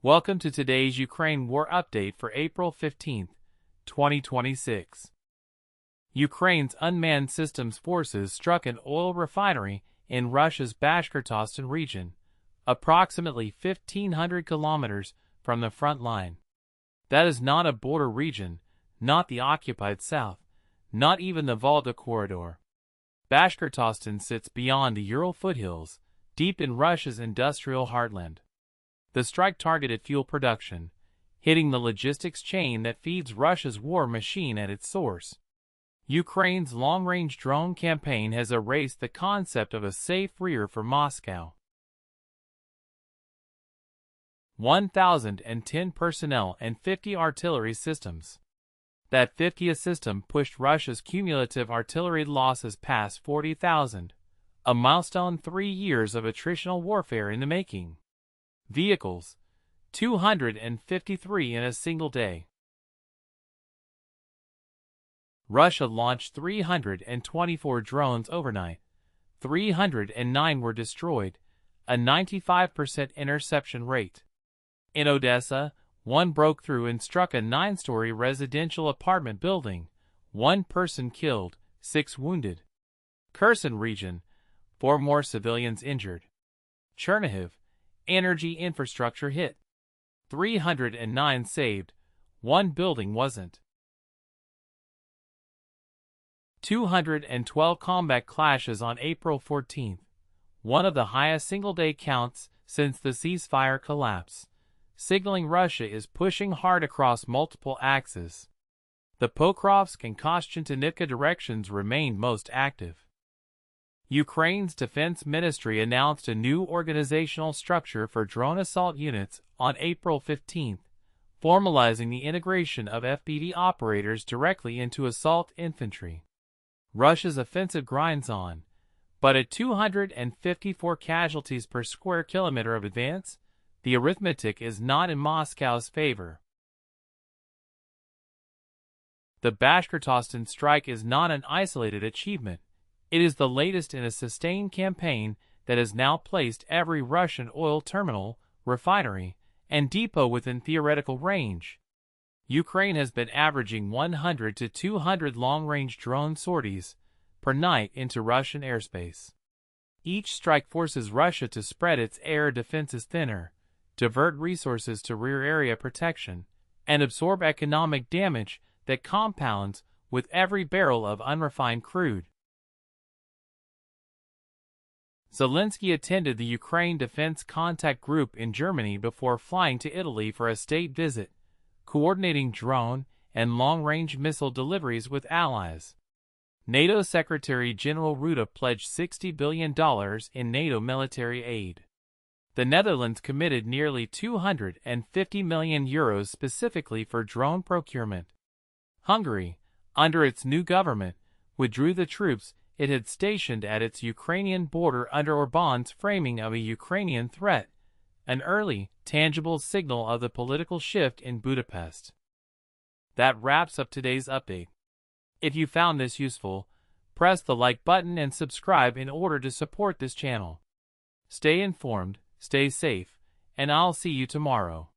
Welcome to today's Ukraine War Update for April 15, 2026. Ukraine's unmanned systems forces struck an oil refinery in Russia's Bashkortostan region, approximately 1,500 kilometers from the front line. That is not a border region, not the occupied south, not even the Volga corridor. Bashkortostan sits beyond the Ural foothills, deep in Russia's industrial heartland. The strike targeted fuel production, hitting the logistics chain that feeds Russia's war machine at its source. Ukraine's long-range drone campaign has erased the concept of a safe rear for Moscow. 1,010 personnel and 50 artillery systems. That 50th system pushed Russia's cumulative artillery losses past 40,000, a milestone 3 years of attritional warfare in the making. Vehicles, 253 in a single day. Russia launched 324 drones overnight. 309 were destroyed, a 95% interception rate. In Odesa, one broke through and struck a 9-story residential apartment building. 1 person killed, 6 wounded. Kherson region, 4 more civilians injured. Chernihiv, energy infrastructure hit. 309 saved, 1 building wasn't. 212 combat clashes on April 14, one of the highest single-day counts since the ceasefire collapse, signaling Russia is pushing hard across multiple axes. The Pokrovsk and Kostiantynivka directions remained most active. Ukraine's defense ministry announced a new organizational structure for drone assault units on April 15, formalizing the integration of FPV operators directly into assault infantry. Russia's offensive grinds on, but at 254 casualties per square kilometer of advance, the arithmetic is not in Moscow's favor. The Bashkortostan strike is not an isolated achievement. It is the latest in a sustained campaign that has now placed every Russian oil terminal, refinery, and depot within theoretical range. Ukraine has been averaging 100 to 200 long-range drone sorties per night into Russian airspace. Each strike forces Russia to spread its air defenses thinner, divert resources to rear area protection, and absorb economic damage that compounds with every barrel of unrefined crude. Zelensky attended the Ukraine Defense Contact Group in Germany before flying to Italy for a state visit, coordinating drone and long-range missile deliveries with allies. NATO Secretary General Rutte pledged $60 billion in NATO military aid. The Netherlands committed nearly €250 million specifically for drone procurement. Hungary, under its new government, withdrew the troops it had stationed at its Ukrainian border under Orban's framing of a Ukrainian threat, an early, tangible signal of the political shift in Budapest. That wraps up today's update. If you found this useful, press the like button and subscribe in order to support this channel. Stay informed, stay safe, and I'll see you tomorrow.